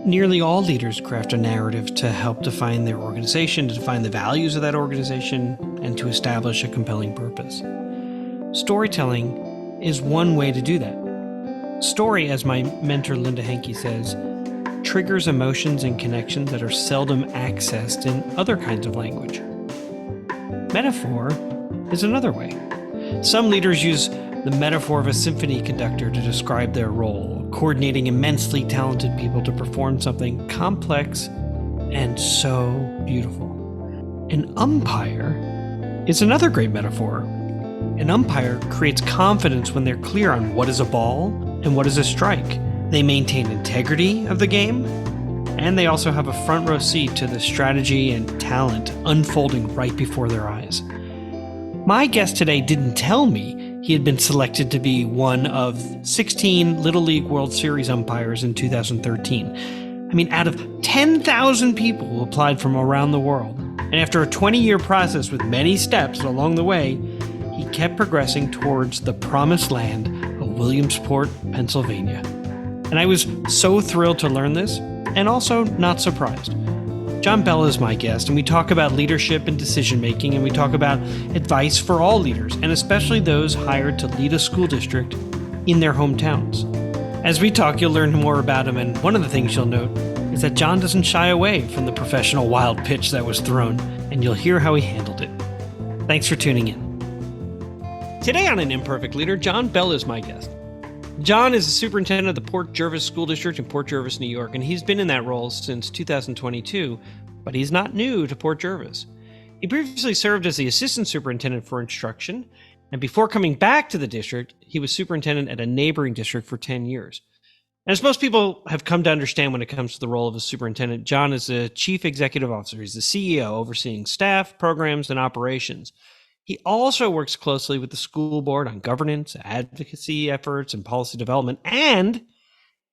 Nearly all leaders craft a narrative to help define their organization, to define the values of that organization, and to establish a compelling purpose. Storytelling is one way to do that. Story, as my mentor Linda Henke says, triggers emotions and connections that are seldom accessed in other kinds of language. Metaphor is another way. Some leaders use the metaphor of a symphony conductor to describe their role, coordinating immensely talented people to perform something complex and so beautiful. An umpire is another great metaphor. An umpire creates confidence when they're clear on what is a ball and what is a strike. They maintain integrity of the game, and they also have a front row seat to the strategy and talent unfolding right before their eyes. My guest today didn't tell me he had been selected to be one of 16 Little League World Series umpires in 2013. I mean, out of 10,000 people who applied from around the world. And after a 20-year process with many steps along the way, he kept progressing towards the promised land of Williamsport, Pennsylvania. And I was so thrilled to learn this, and also not surprised. John Bell is my guest, and we talk about leadership and decision-making, and we talk about advice for all leaders, and especially those hired to lead a school district in their hometowns. As we talk, you'll learn more about him, and one of the things you'll note is that John doesn't shy away from the professional wild pitch that was thrown, and you'll hear how he handled it. Thanks for tuning in. Today on An Imperfect Leader, John Bell is my guest. John is the superintendent of the Port Jervis School District in Port Jervis, New York, and he's been in that role since 2022, but he's not new to Port Jervis. He previously served as the assistant superintendent for instruction, and before coming back to the district, he was superintendent at a neighboring district for 10 years. And as most people have come to understand when it comes to the role of a superintendent, John is the chief executive officer. He's the CEO overseeing staff, programs, and operations. He also works closely with the school board on governance, advocacy efforts, and policy development, and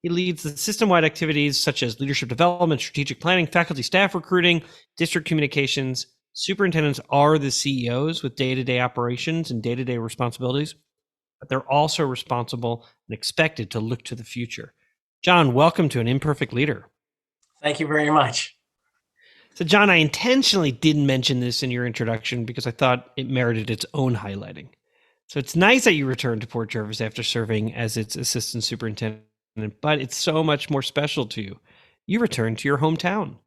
he leads the system-wide activities such as leadership development, strategic planning, faculty staff recruiting, district communications. Superintendents are the CEOs with day-to-day operations and day-to-day responsibilities, but they're also responsible and expected to look to the future. John, welcome to An Imperfect Leader. Thank you very much. So, John, I intentionally didn't mention this in your introduction because I thought it merited its own highlighting. So it's nice that you returned to Port Jervis after serving as its assistant superintendent, but it's so much more special to you. You returned to your hometown.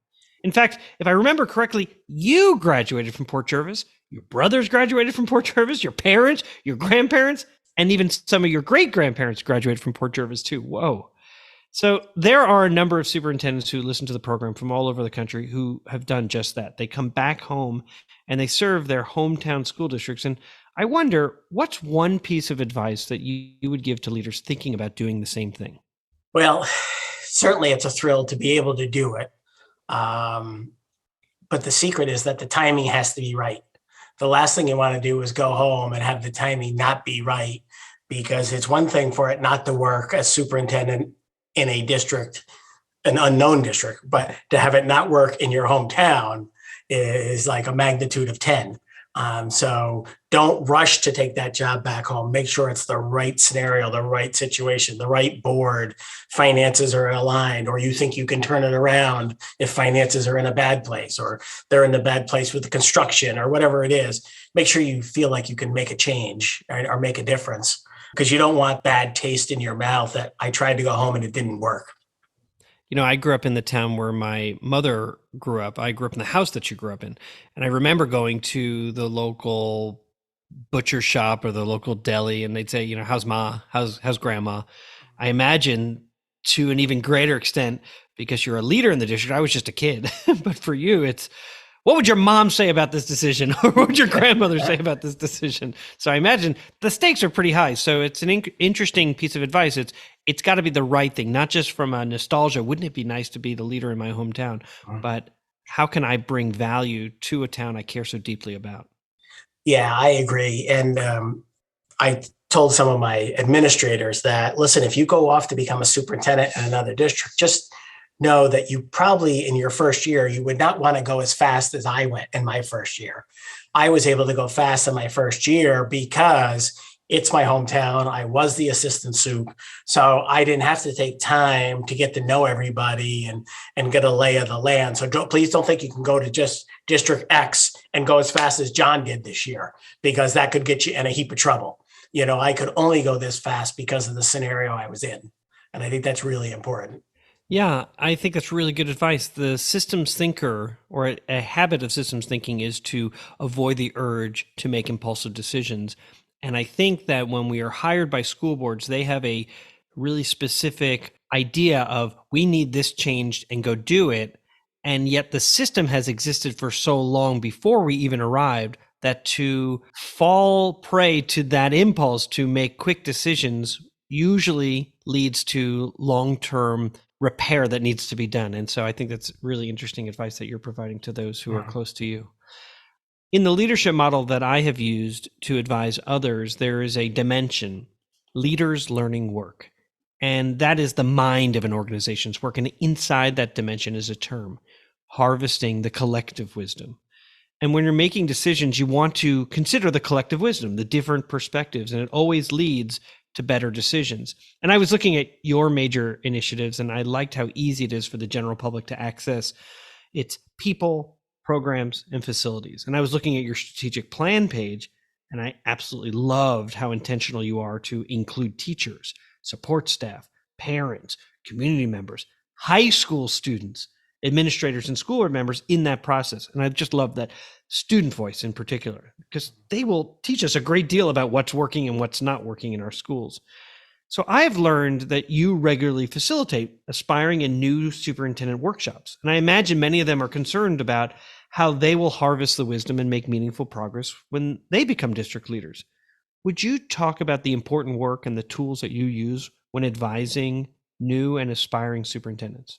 In fact, if I remember correctly, you graduated from Port Jervis, your brothers graduated from Port Jervis, your parents, your grandparents, and even some of your great-grandparents graduated from Port Jervis too. Whoa. So there are a number of superintendents who listen to the program from all over the country who have done just that. They come back home and they serve their hometown school districts. And I wonder, what's one piece of advice that you would give to leaders thinking about doing the same thing? Well, certainly it's a thrill to be able to do it. But the secret is that the timing has to be right. The last thing you want to do is go home and have the timing not be right, because it's one thing for it not to work as superintendent in a district, an unknown district, but to have it not work in your hometown is like a magnitude of 10. So don't rush to take that job back home. Make sure it's the right scenario, the right situation, the right board, finances are aligned, or you think you can turn it around if finances are in a bad place, or they're in a bad place with the construction or whatever it is. Make sure you feel like you can make a change or make a difference, because you don't want bad taste in your mouth that I tried to go home and it didn't work. You know, I grew up in the town where my mother grew up. I grew up in the house that she grew up in. And I remember going to the local butcher shop or the local deli, and they'd say, you know, how's Ma? How's grandma? I imagine to an even greater extent, because you're a leader in the district, I was just a kid. But for you, it's, what would your mom say about this decision? Or what would your grandmother say about this decision? So I imagine the stakes are pretty high. So it's an interesting piece of advice. It's got to be the right thing, not just from a nostalgia. Wouldn't it be nice to be the leader in my hometown? But how can I bring value to a town I care so deeply about? Yeah, I agree. And I told some of my administrators that, listen, if you go off to become a superintendent in another district, just know that you probably in your first year, you would not want to go as fast as I went in my first year. I was able to go fast in my first year because It's my hometown. I was the assistant soup. So I didn't have to take time to get to know everybody and get a lay of the land. So please don't think you can go to just District X and go as fast as John did this year, because that could get you in a heap of trouble. I could only go this fast because of the scenario I was in. And I think that's really important. Yeah, I think that's really good advice. The systems thinker, or a habit of systems thinking, is to avoid the urge to make impulsive decisions. And I think that when we are hired by school boards, they have a really specific idea of, we need this changed and go do it. And yet the system has existed for so long before we even arrived that to fall prey to that impulse to make quick decisions usually leads to long-term repair that needs to be done. And so I think that's really interesting advice that you're providing to those who are close to you. In the leadership model that I have used to advise others, there is a dimension, leaders learning work. And that is the mind of an organization's work. And inside that dimension is a term, harvesting the collective wisdom. And when you're making decisions, you want to consider the collective wisdom, the different perspectives, and it always leads to better decisions. And I was looking at your major initiatives, and I liked how easy it is for the general public to access. It's people, programs, and facilities. And I was looking at your strategic plan page, and I absolutely loved how intentional you are to include teachers, support staff, parents, community members, high school students, administrators, and school board members in that process. And I just love that student voice in particular, because they will teach us a great deal about what's working and what's not working in our schools. So I've learned that you regularly facilitate aspiring and new superintendent workshops. And I imagine many of them are concerned about how they will harvest the wisdom and make meaningful progress when they become district leaders. Would you talk about the important work and the tools that you use when advising new and aspiring superintendents?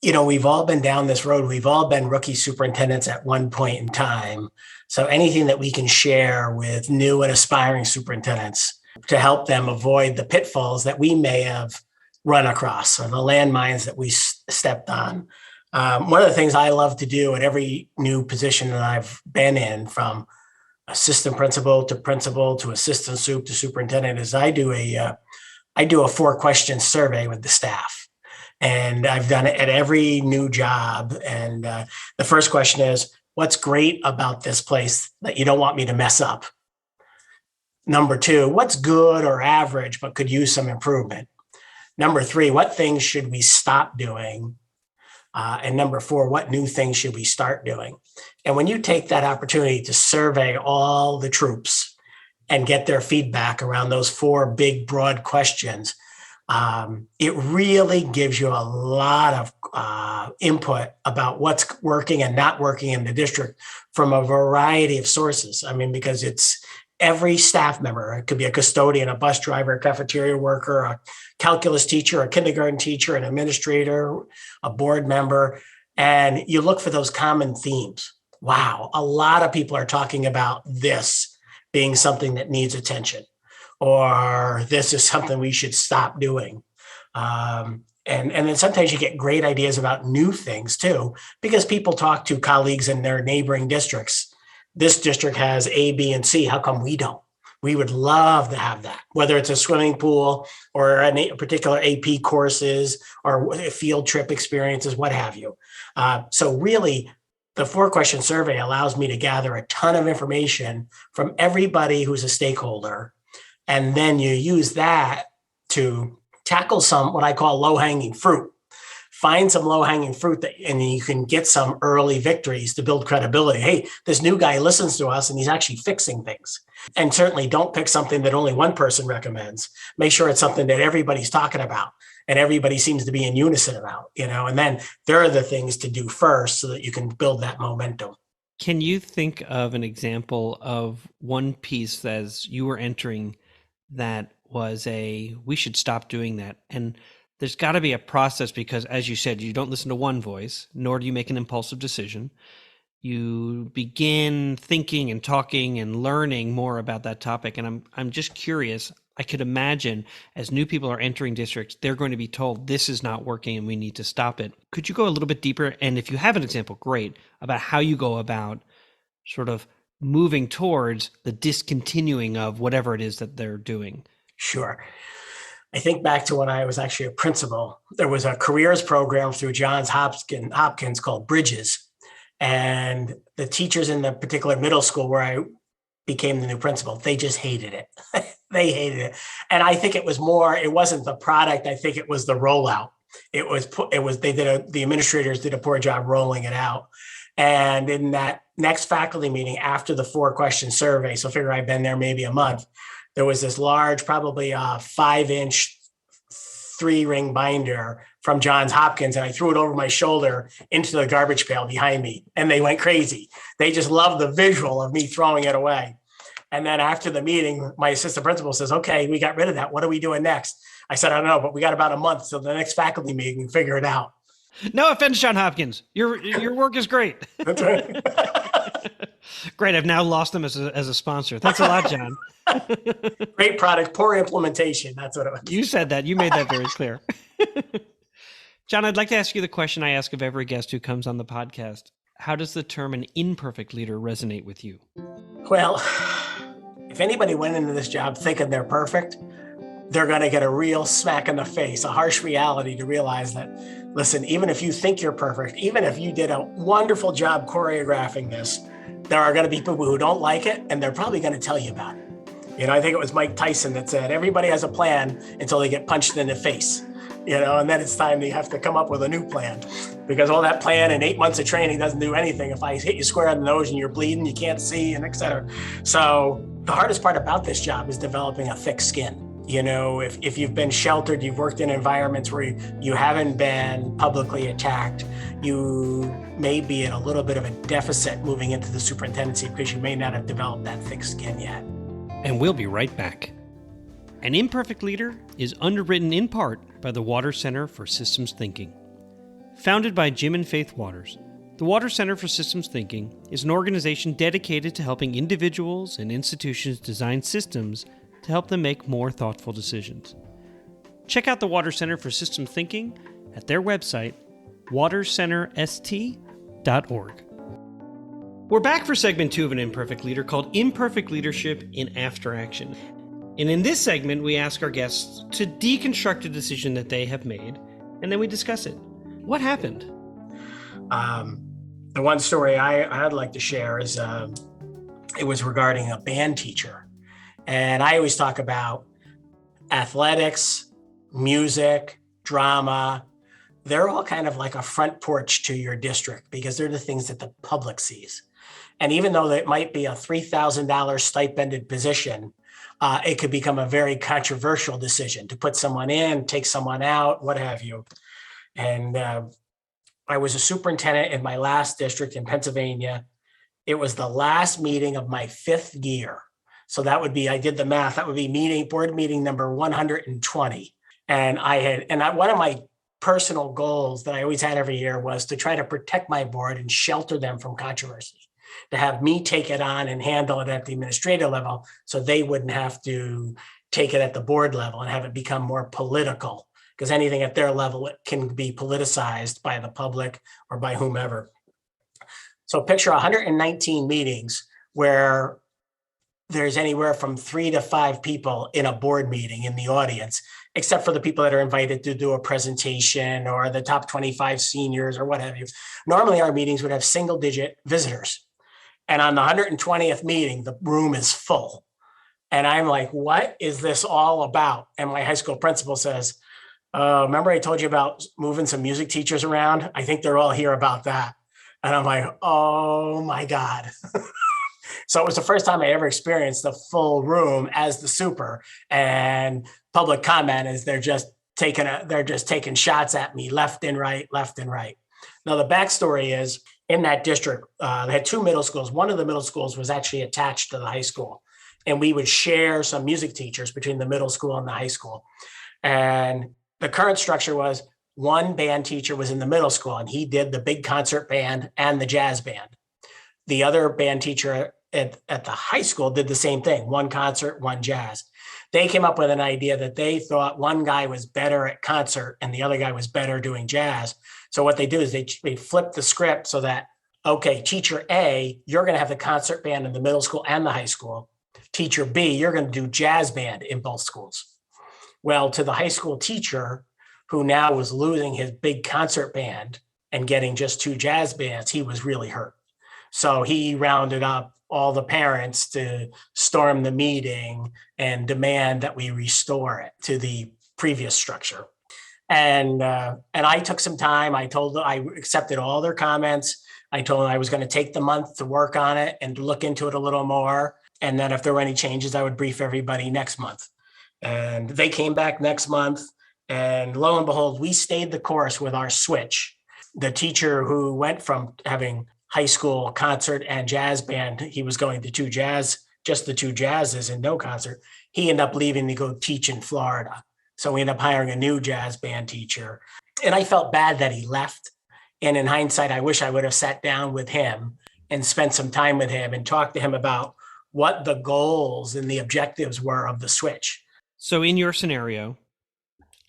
We've all been down this road. We've all been rookie superintendents at one point in time. So anything that we can share with new and aspiring superintendents to help them avoid the pitfalls that we may have run across, or the landmines that we stepped on. One of the things I love to do at every new position that I've been in, from assistant principal to assistant soup to superintendent, is I do a 4-question survey with the staff. And I've done it at every new job. And the first question is, what's great about this place that you don't want me to mess up? Number 2, what's good or average but could use some improvement? Number 3, what things should we stop doing? And number 4, what new things should we start doing? And when you take that opportunity to survey all the troops and get their feedback around those 4 big, broad questions, it really gives you a lot of input about what's working and not working in the district from a variety of sources. I mean, because it's every staff member. It could be a custodian, a bus driver, a cafeteria worker, a calculus teacher, a kindergarten teacher, an administrator, a board member. And you look for those common themes. Wow, a lot of people are talking about this being something that needs attention, or this is something we should stop doing. And then sometimes you get great ideas about new things too, because people talk to colleagues in their neighboring districts. This district has A, B, and C. How come we don't? We would love to have that, whether it's a swimming pool or a particular AP courses or field trip experiences, what have you. So really, the 4-question survey allows me to gather a ton of information from everybody who's a stakeholder. And then you use that to tackle some, what I call low-hanging fruit. Find some low-hanging fruit and you can get some early victories to build credibility. Hey, this new guy listens to us and he's actually fixing things. And certainly don't pick something that only one person recommends. Make sure it's something that everybody's talking about and everybody seems to be in unison about, and then there are the things to do first so that you can build that momentum. Can you think of an example of one piece as you were entering that was we should stop doing that? And there's got to be a process, because as you said, you don't listen to one voice, nor do you make an impulsive decision. You begin thinking and talking and learning more about that topic. And I'm just curious. I could imagine as new people are entering districts, they're going to be told this is not working and we need to stop it. Could you go a little bit deeper? And if you have an example, great, about how you go about sort of moving towards the discontinuing of whatever it is that they're doing? Sure. I think back to when I was actually a principal. There was a careers program through Johns Hopkins called Bridges. And the teachers in the particular middle school where I became the new principal, they just hated it. They hated it. And I think it wasn't the product. I think it was the rollout. The administrators did a poor job rolling it out. And in that next faculty meeting after the 4-question survey, so figure I've been there maybe a month, there was this large, probably a 5-inch 3-ring binder from Johns Hopkins, and I threw it over my shoulder into the garbage pail behind me, and they went crazy. They just loved the visual of me throwing it away. And then after the meeting, my assistant principal says, okay, we got rid of that. What are we doing next? I said, I don't know, but we got about a month. So the next faculty meeting, we figure it out. No offense, John Hopkins. Your work is great. That's right. Great. I've now lost them as a sponsor. Thanks a lot, John. Great product, poor implementation. That's what it was. You said that. You made that very clear. John, I'd like to ask you the question I ask of every guest who comes on the podcast. How does the term an imperfect leader resonate with you? Well, if anybody went into this job thinking they're perfect, they're going to get a real smack in the face, a harsh reality to realize that, listen, even if you think you're perfect, even if you did a wonderful job choreographing this, there are going to be people who don't like it, and they're probably going to tell you about it. I think it was Mike Tyson that said, everybody has a plan until they get punched in the face, and then it's time they have to come up with a new plan, because all that plan and 8 months of training doesn't do anything. If I hit you square on the nose and you're bleeding, you can't see, and et cetera. So the hardest part about this job is developing a thick skin. If you've been sheltered, you've worked in environments where you haven't been publicly attacked, you may be in a little bit of a deficit moving into the superintendency because you may not have developed that thick skin yet. And we'll be right back. An Imperfect Leader is underwritten in part by the Water Center for Systems Thinking. Founded by Jim and Faith Waters, the Water Center for Systems Thinking is an organization dedicated to helping individuals and institutions design systems to help them make more thoughtful decisions. Check out the Water Center for Systems Thinking at their website, watercenterst.org. We're back for segment 2 of An Imperfect Leader called Imperfect Leadership in After Action. And in this segment, we ask our guests to deconstruct a decision that they have made, and then we discuss it. What happened? The one story I'd like to share is it was regarding a band teacher. And I always talk about athletics, music, drama. They're all kind of like a front porch to your district because they're the things that the public sees. And even though it might be a $3,000 stipended position, it could become a very controversial decision to put someone in, take someone out, what have you. And I was a superintendent in my last district in Pennsylvania. It was the last meeting of my 5th year. So that would be, I did the math, that would be board meeting number 120. And one of my personal goals that I always had every year was to try to protect my board and shelter them from controversy, to have me take it on and handle it at the administrative level so they wouldn't have to take it at the board level and have it become more political, because anything at their level it can be politicized by the public or by whomever. So picture 119 meetings where there's anywhere from 3 to 5 people in a board meeting in the audience, except for the people that are invited to do a presentation or the top 25 seniors or what have you. Normally our meetings would have single-digit visitors. And on the 120th meeting, the room is full. And I'm like, what is this all about? And my high school principal says, remember I told you about moving some music teachers around? I think they're all here about that. And I'm like, oh my God. So it was the first time I ever experienced the full room as the super, and public comment is they're just taking shots at me left and right. Now the backstory is in that district, they had 2 middle schools. One of the middle schools was actually attached to the high school, and we would share some music teachers between the middle school and the high school. And the current structure was one band teacher was in the middle school and he did the big concert band and the jazz band. The other band teacher at the high school did the same thing, one concert, one jazz. They came up with an idea that they thought one guy was better at concert and the other guy was better doing jazz. So what they do is they flip the script so that okay, teacher A, you're going to have the concert band in the middle school and the high school. Teacher B, you're going to do jazz band in both schools. Well, to the high school teacher who now was losing his big concert band and getting just 2 jazz bands, he was really hurt. So he rounded up all the parents to storm the meeting and demand that we restore it to the previous structure. And I took some time. I accepted all their comments. I told them I was going to take the month to work on it and look into it a little more. And then if there were any changes, I would brief everybody next month. And they came back next month. And lo and behold, we stayed the course with our switch. The teacher who went from having high school concert and jazz band, he was going to just the 2 jazzes and no concert. He ended up leaving to go teach in Florida. So we ended up hiring a new jazz band teacher. And I felt bad that he left. And in hindsight, I wish I would have sat down with him and spent some time with him and talked to him about what the goals and the objectives were of the switch. So in your scenario,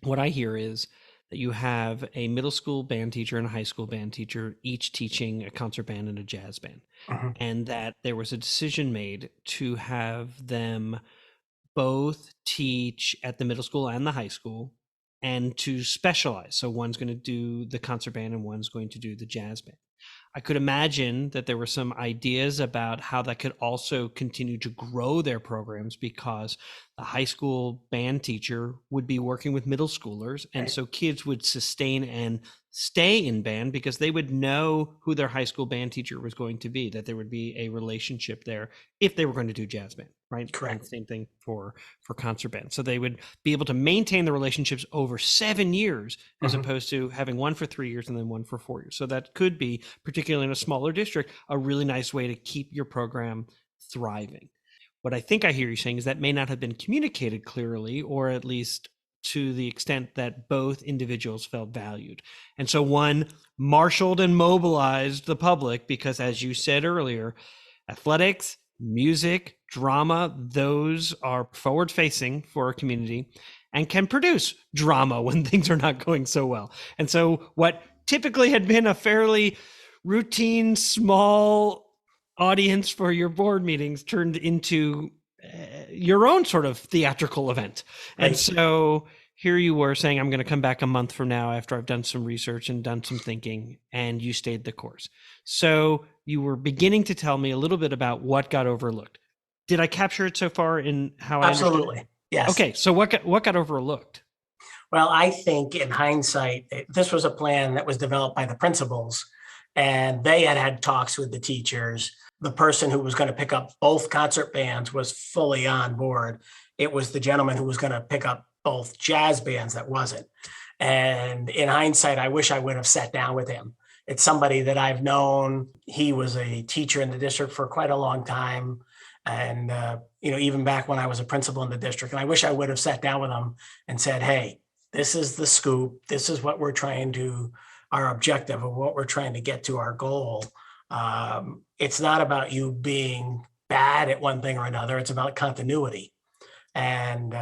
what I hear is that you have a middle school band teacher and a high school band teacher, each teaching a concert band and a jazz band, and that there was a decision made to have them both teach at the middle school and the high school and to specialize. So one's going to do the concert band and one's going to do the jazz band. I could imagine that there were some ideas about how that could also continue to grow their programs, because the high school band teacher would be working with middle schoolers. And so kids would sustain and stay in band because they would know who their high school band teacher was going to be, that there would be a relationship there if they were going to do jazz band, right? Correct. And same thing for concert band. So they would be able to maintain the relationships over 7 years as opposed to having one for 3 years and then one for 4 years. So that could be, particularly in a smaller district, a really nice way to keep your program thriving. What I think I hear you saying is that may not have been communicated clearly, or at least to the extent that both individuals felt valued. And so one marshaled and mobilized the public because, as you said earlier, athletics, music, drama, those are forward facing for a community and can produce drama when things are not going so well. And so what typically had been a fairly routine, small audience for your board meetings turned into your own sort of theatrical event. Right. And so here you were saying, I'm going to come back a month from now after I've done some research and done some thinking, and you stayed the course. So you were beginning to tell me a little bit about what got overlooked. Did I capture it so far in how I understood it? Absolutely. Yes. Okay. So what got overlooked? Well, I think in hindsight, this was a plan that was developed by the principals, and they had talks with the teachers. The person who was going to pick up both concert bands was fully on board. It was the gentleman who was going to pick up both jazz bands that wasn't. And in hindsight, I wish I would have sat down with him. It's somebody that I've known. He was a teacher in the district for quite a long time. And, even back when I was a principal in the district, and I wish I would have sat down with him and said, hey, this is the scoop. This is what we're trying to, our objective of what we're trying to get to, our goal. It's not about you being bad at one thing or another. It's about continuity. And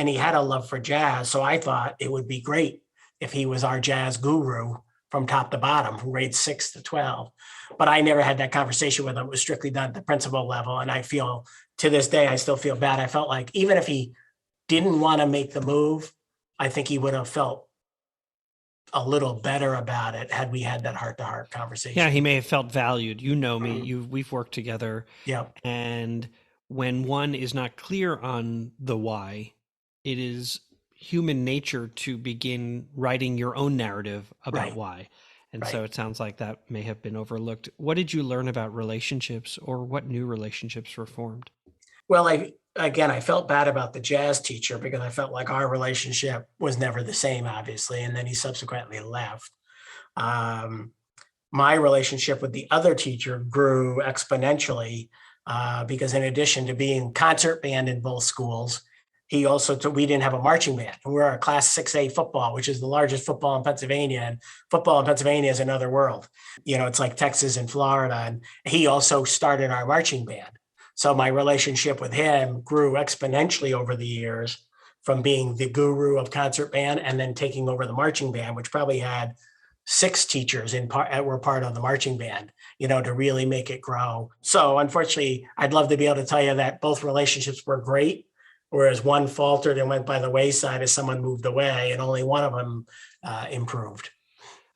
he had a love for jazz. So I thought it would be great if he was our jazz guru from top to bottom, from grades 6 to 12. But I never had that conversation with him. It was strictly done at the principal level. And I feel to this day, I still feel bad. I felt like even if he didn't want to make the move, I think he would have felt a little better about it had we had that heart-to-heart conversation. Yeah, he may have felt valued. You know me, we've worked together. Yeah. And when one is not clear on the why, it is human nature to begin writing your own narrative about why. And so it sounds like that may have been overlooked. What did you learn about relationships, or what new relationships were formed? Well, I felt bad about the jazz teacher because I felt like our relationship was never the same, obviously. And then he subsequently left. My relationship with the other teacher grew exponentially because in addition to being concert band in both schools, we didn't have a marching band. And we're a class 6A football, which is the largest football in Pennsylvania. And football in Pennsylvania is another world. It's like Texas and Florida. And he also started our marching band. So my relationship with him grew exponentially over the years, from being the guru of concert band and then taking over the marching band, which probably had 6 teachers were part of the marching band, to really make it grow. So unfortunately, I'd love to be able to tell you that both relationships were great, whereas one faltered and went by the wayside as someone moved away, and only one of them improved.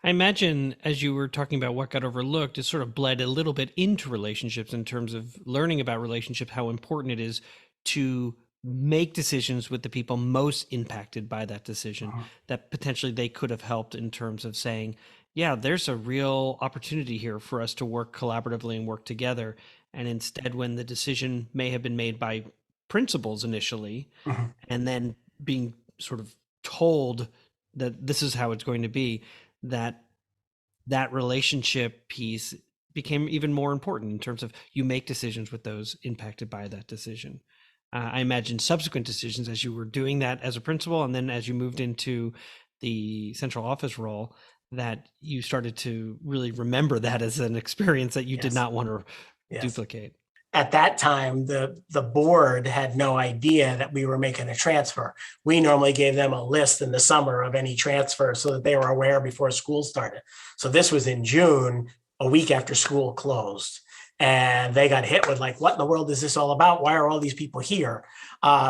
I imagine as you were talking about what got overlooked, it sort of bled a little bit into relationships in terms of learning about relationships, how important it is to make decisions with the people most impacted by that decision, that potentially they could have helped in terms of saying, yeah, there's a real opportunity here for us to work collaboratively and work together. And instead, when the decision may have been made by principals initially, and then being sort of told that this is how it's going to be, that relationship piece became even more important in terms of you make decisions with those impacted by that decision. I imagine subsequent decisions as you were doing that as a principal, and then as you moved into the central office role, that you started to really remember that as an experience that you did not want to duplicate. At that time, the board had no idea that we were making a transfer. We normally gave them a list in the summer of any transfer so that they were aware before school started. So this was in June, a week after school closed. And they got hit with like, what in the world is this all about? Why are all these people here?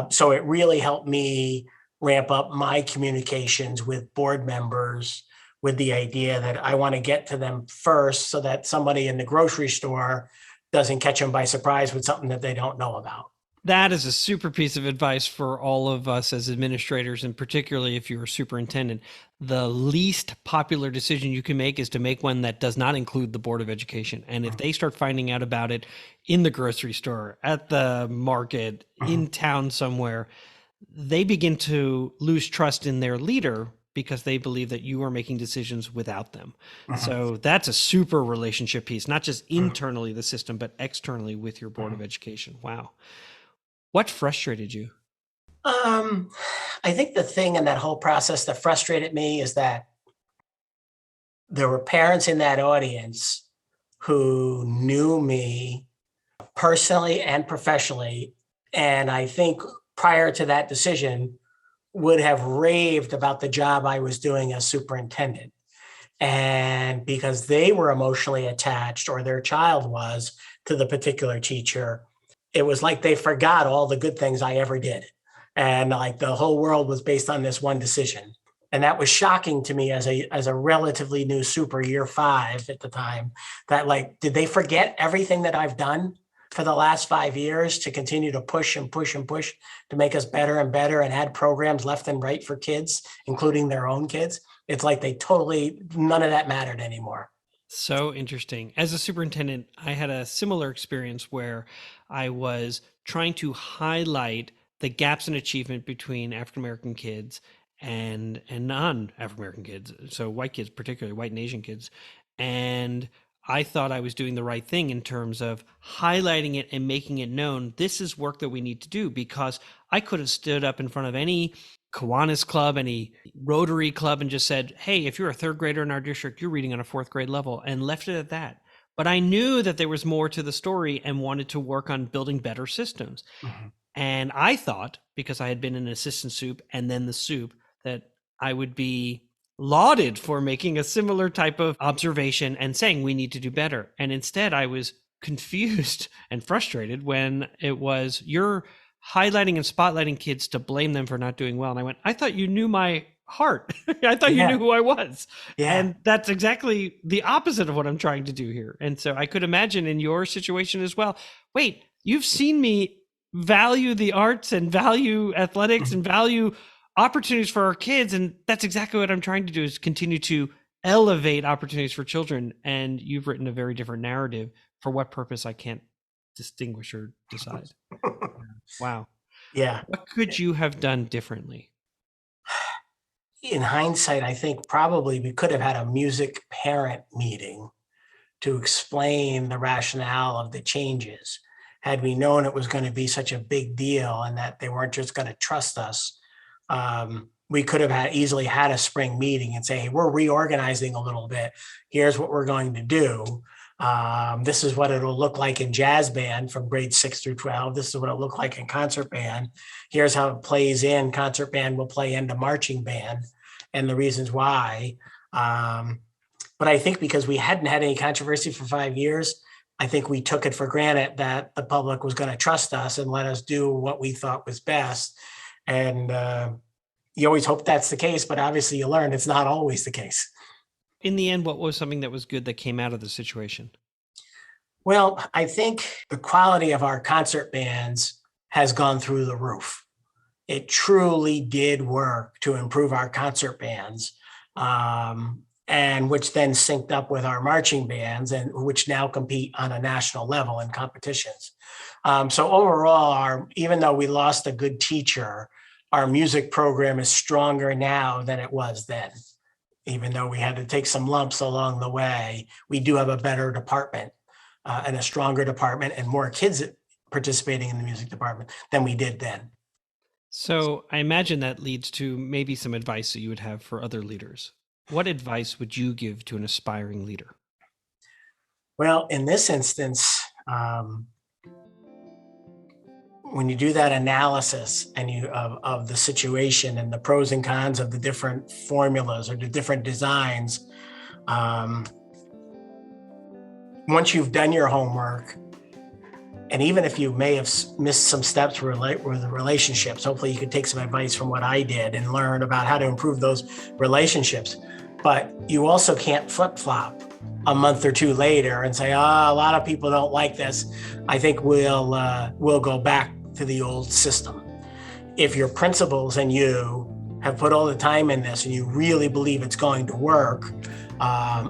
So it really helped me ramp up my communications with board members with the idea that I want to get to them first so that somebody in the grocery store doesn't catch them by surprise with something that they don't know about. That is a super piece of advice for all of us as administrators, and particularly if you're a superintendent. The least popular decision you can make is to make one that does not include the Board of Education. And if they start finding out about it in the grocery store, at the market, in town somewhere, they begin to lose trust in their leader because they believe that you are making decisions without them. So that's a super relationship piece, not just internally the system, but externally with your Board of Education. Wow. What frustrated you? I think the thing in that whole process that frustrated me is that there were parents in that audience who knew me personally and professionally. And I think prior to that decision would have raved about the job I was doing as superintendent. And because they were emotionally attached, or their child was, to the particular teacher, it was like they forgot all the good things I ever did. And like the whole world was based on this one decision. And that was shocking to me as a relatively new super, year 5 at the time, that like, did they forget everything that I've done for the last 5 years to continue to push and push and push to make us better and better and add programs left and right for kids, including their own kids? It's like none of that mattered anymore. So interesting. As a superintendent, I had a similar experience where I was trying to highlight the gaps in achievement between African American kids and non-African American kids. So white kids, particularly white and Asian kids. And I thought I was doing the right thing in terms of highlighting it and making it known. This is work that we need to do, because I could have stood up in front of any Kiwanis club, any Rotary club, and just said, hey, if you're a 3rd grader in our district, you're reading on a 4th grade level, and left it at that. But I knew that there was more to the story and wanted to work on building better systems. And I thought, because I had been an assistant soup and then the soup, that I would be lauded for making a similar type of observation and saying we need to do better. And instead, I was confused and frustrated when it was, you're highlighting and spotlighting kids to blame them for not doing well. And I went, I thought you knew my heart. I thought you knew who I was. And that's exactly the opposite of what I'm trying to do here. And so I could imagine in your situation as well, wait, you've seen me value the arts and value athletics and value opportunities for our kids. And that's exactly what I'm trying to do, is continue to elevate opportunities for children. And you've written a very different narrative. For what purpose, I can't distinguish or decide. Wow. Yeah. What could you have done differently? In hindsight, I think probably we could have had a music parent meeting to explain the rationale of the changes. Had we known it was going to be such a big deal and that they weren't just going to trust us, we could have easily had a spring meeting and say, hey, we're reorganizing a little bit. Here's what we're going to do. This is what it'll look like in jazz band from grades 6 through 12. This is what it'll look like in concert band. Here's how it plays in. Concert band will play into marching band, and the reasons why. But I think because we hadn't had any controversy for 5 years, I think we took it for granted that the public was going to trust us and let us do what we thought was best. And you always hope that's the case, but obviously you learn it's not always the case. In the end, what was something that was good that came out of the situation? Well, I think the quality of our concert bands has gone through the roof. It truly did work to improve our concert bands, and which then synced up with our marching bands, and which now compete on a national level in competitions. So overall, even though we lost a good teacher, our music program is stronger now than it was then. Even though we had to take some lumps along the way, we do have a better department and a stronger department and more kids participating in the music department than we did then. So I imagine that leads to maybe some advice that you would have for other leaders. What advice would you give to an aspiring leader? Well, in this instance, when you do that analysis and of the situation and the pros and cons of the different formulas or the different designs, once you've done your homework, and even if you may have missed some steps with the relationships, hopefully you could take some advice from what I did and learn about how to improve those relationships. But you also can't flip-flop a month or two later and say, a lot of people don't like this. I think we'll go back to the old system. If your principals and you have put all the time in this and you really believe it's going to work,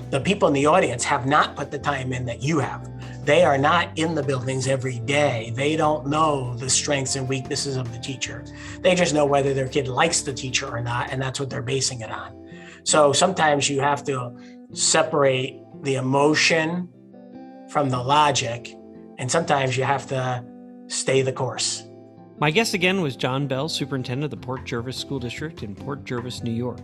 the people in the audience have not put the time in that you have. They are not in the buildings every day. They don't know the strengths and weaknesses of the teacher. They just know whether their kid likes the teacher or not, and that's what they're basing it on. So sometimes you have to separate the emotion from the logic, and sometimes you have to stay the course. My guest again was John Bell, Superintendent of the Port Jervis School District in Port Jervis, New York.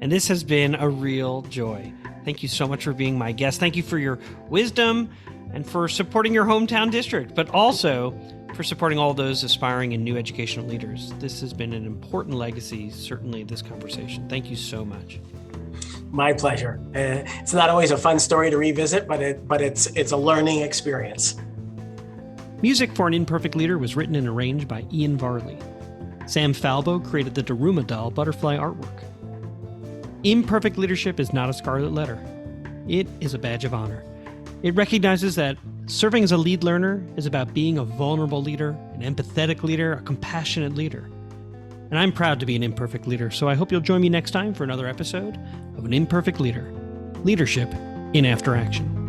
And this has been a real joy. Thank you so much for being my guest. Thank you for your wisdom and for supporting your hometown district, but also for supporting all those aspiring and new educational leaders. This has been an important legacy, certainly, this conversation. Thank you so much. My pleasure. It's not always a fun story to revisit, but it's a learning experience. Music for an Imperfect Leader was written and arranged by Ian Varley. Sam Falbo created the Daruma doll butterfly artwork. Imperfect leadership is not a scarlet letter. It is a badge of honor. It recognizes that serving as a lead learner is about being a vulnerable leader, an empathetic leader, a compassionate leader. And I'm proud to be an imperfect leader, so I hope you'll join me next time for another episode of An Imperfect Leader, Leadership in After Action.